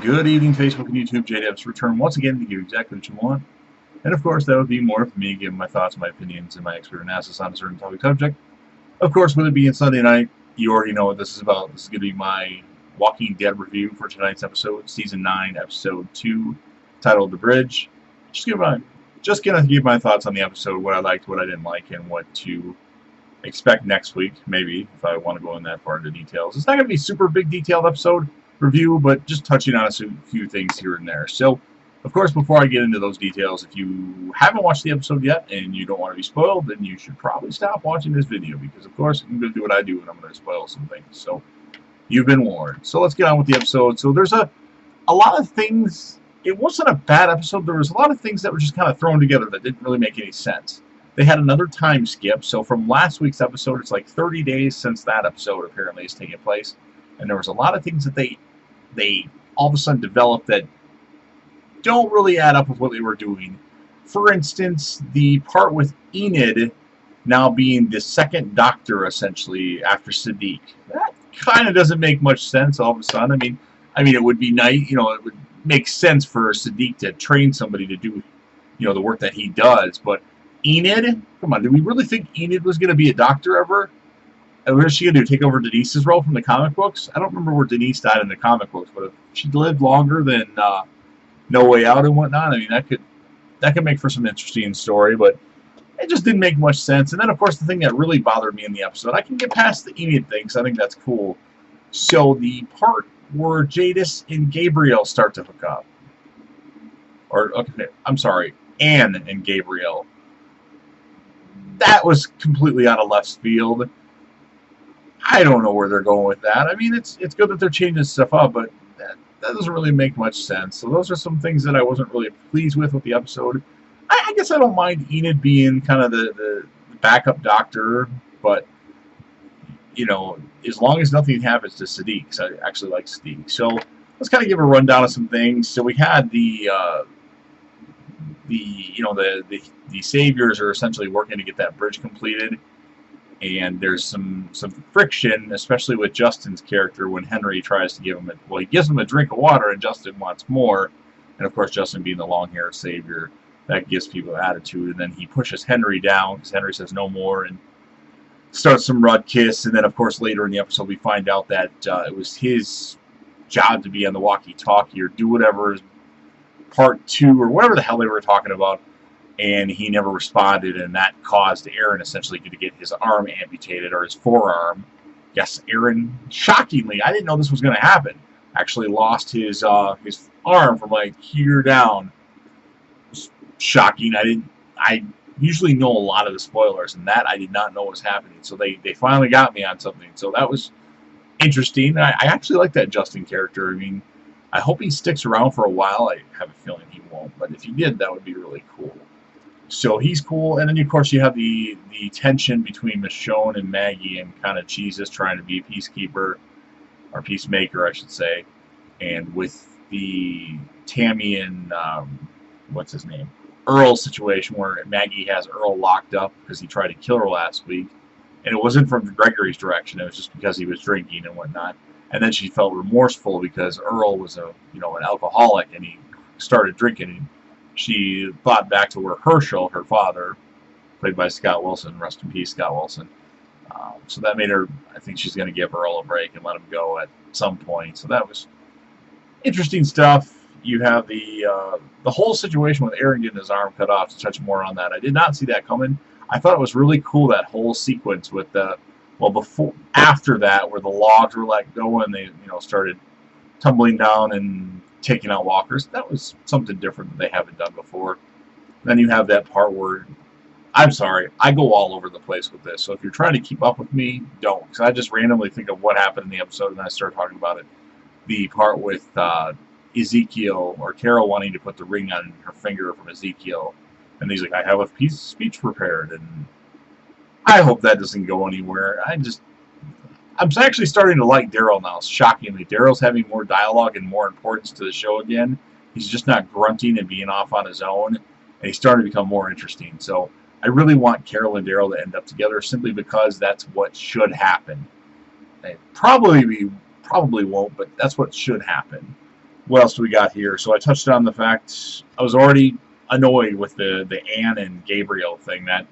Good evening, Facebook and YouTube. JDevs return once again to give you exactly what you want. And of course, that would be more of me giving my thoughts, my opinions, and my expert analysis on a certain topic subject. Of course, with it being Sunday night, you already know what this is about. This is going to be my Walking Dead review for tonight's episode, Season 9, Episode 2, titled The Bridge. Just going to give my thoughts on the episode, what I liked, what I didn't like, and what to expect next week, maybe, if I want to go in that far into details. It's not going to be a super big detailed episode review, but just touching on a few things here and there. So, of course, before I get into those details, if you haven't watched the episode yet and you don't want to be spoiled, then you should probably stop watching this video because, of course, I'm going to do what I do and I'm going to spoil some things. So, you've been warned. So, let's get on with the episode. So, there's a lot of things. It wasn't a bad episode. There was a lot of things that were just kind of thrown together that didn't really make any sense. They had another time skip. So, from last week's episode, it's like 30 days since that episode apparently is taking place. And there was a lot of things that they all of a sudden developed that don't really add up with what they were doing. For instance, the part with Enid now being the second doctor, essentially, after Siddiq. That kind of doesn't make much sense all of a sudden. I mean, it would be nice, it would make sense for Siddiq to train somebody to do, the work that he does. But Enid? Come on, did we really think Enid was going to be a doctor ever? And what is she going to do, take over Denise's role from the comic books? I don't remember where Denise died in the comic books, but if she lived longer than No Way Out and whatnot, I mean, that could make for some interesting story, but it just didn't make much sense. And then, of course, the thing that really bothered me in the episode, I can get past the Enid thing, because I think that's cool. So the part where Jadis and Gabriel start to hook up. Okay, I'm sorry, Anne and Gabriel. That was completely out of left field. I don't know where they're going with that. I mean, it's good that they're changing stuff up, but that doesn't really make much sense. So those are some things that I wasn't really pleased with the episode. I guess I don't mind Enid being kind of the backup doctor, but, as long as nothing happens to Siddiq, because I actually like Siddiq. So let's kind of give a rundown of some things. So we had the Saviors are essentially working to get that bridge completed. And there's some friction, especially with Justin's character when Henry tries to give him he gives him a drink of water and Justin wants more. And of course, Justin being the long-haired savior, that gives people attitude. And then he pushes Henry down because Henry says no more and starts some ruckus. And then, of course, later in the episode, we find out that it was his job to be on the walkie-talkie or do whatever, part 2 or whatever the hell they were talking about. And he never responded, and that caused Aaron essentially to get his arm amputated, or his forearm. Yes, Aaron, shockingly, I didn't know this was going to happen, actually lost his arm from like here down. Shocking. I usually know a lot of the spoilers, and that I did not know was happening. So they finally got me on something. So that was interesting. I actually like that Justin character. I mean, I hope he sticks around for a while. I have a feeling he won't, but if he did, that would be really cool. So he's cool, and then of course you have the tension between Michonne and Maggie, and kind of Jesus trying to be a peacekeeper, or peacemaker, I should say, and with the Tammy and what's his name, Earl situation where Maggie has Earl locked up because he tried to kill her last week, and it wasn't from Gregory's direction; it was just because he was drinking and whatnot. And then she felt remorseful because Earl was an alcoholic, and he started drinking. And she thought back to where Herschel, her father, played by Scott Wilson, rest in peace, Scott Wilson. So that made her, I think she's going to give Earl a break and let him go at some point. So that was interesting stuff. You have the whole situation with Aaron getting his arm cut off. To touch more on that, I did not see that coming. I thought it was really cool, that whole sequence with after that, where the logs were let go and they started tumbling down and taking out walkers. That was something different that they haven't done before. Then you have that part where, I'm sorry, I go all over the place with this, so if you're trying to keep up with me, don't, because I just randomly think of what happened in the episode and then I start talking about it. The part with Ezekiel, or Carol wanting to put the ring on her finger from Ezekiel, and he's like, I have a piece of speech prepared, and I hope that doesn't go anywhere. I'm actually starting to like Daryl now, shockingly. Daryl's having more dialogue and more importance to the show again. He's just not grunting and being off on his own, and he's starting to become more interesting. So I really want Carol and Daryl to end up together simply because that's what should happen. It probably won't, but that's what should happen. what else do we got here? So I touched on the fact I was already annoyed with the Anne and Gabriel thing. That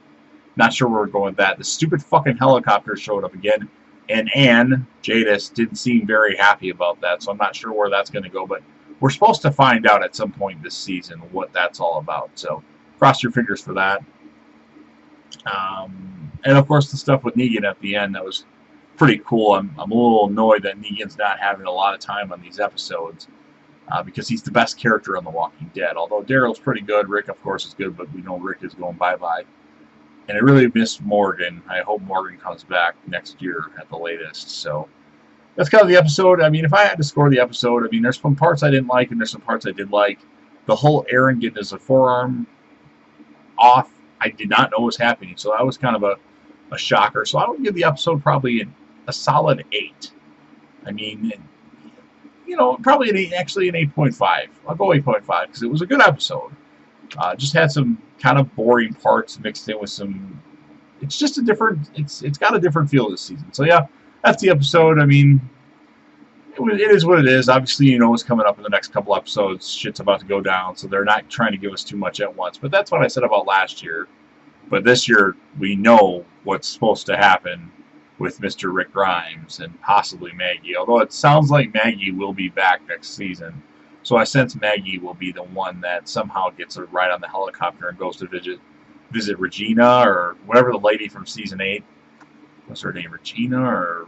not sure where we're going with that. The stupid fucking helicopter showed up again, and Anne Jadis didn't seem very happy about that. So I'm not sure where that's going to go, but we're supposed to find out at some point this season what that's all about. So cross your fingers for that. And of course the stuff with Negan at the end, that was pretty cool. I'm a little annoyed that Negan's not having a lot of time on these episodes. Because he's the best character on The Walking Dead. Although Daryl's pretty good, Rick, of course, is good, but we know Rick is going bye-bye. And I really miss Morgan. I hope Morgan comes back next year at the latest. So that's kind of the episode. I mean, if I had to score the episode, I mean, there's some parts I didn't like, and there's some parts I did like. The whole Aaron getting his forearm off, I did not know was happening. So that was kind of a shocker. So I would give the episode probably a solid 8. I mean, you know, probably actually an 8.5. I'll go 8.5 because it was a good episode. Just had some kind of boring parts mixed in with some. It's just a different. It's got a different feel this season. So yeah, that's the episode. I mean, it is what it is. Obviously, you know what's coming up in the next couple episodes. Shit's about to go down, so they're not trying to give us too much at once. But that's what I said about last year. But this year, we know what's supposed to happen with Mr. Rick Grimes and possibly Maggie. Although it sounds like Maggie will be back next season. So I sense Maggie will be the one that somehow gets a ride on the helicopter and goes to visit Regina or whatever the lady from season 8. What's her name? Regina or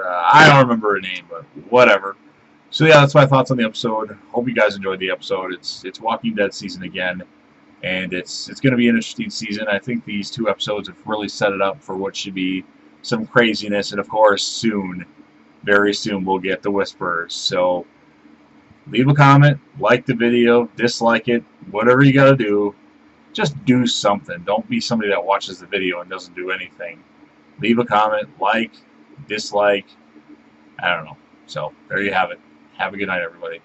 I don't remember her name, but whatever. So yeah, that's my thoughts on the episode. Hope you guys enjoyed the episode. It's Walking Dead season again. And it's going to be an interesting season. I think these 2 episodes have really set it up for what should be some craziness, and of course soon, very soon, we'll get the Whisperers. So leave a comment, like the video, dislike it, whatever you gotta do. Just do something. Don't be somebody that watches the video and doesn't do anything. Leave a comment, like, dislike, I don't know. So there you have it. Have a good night, everybody.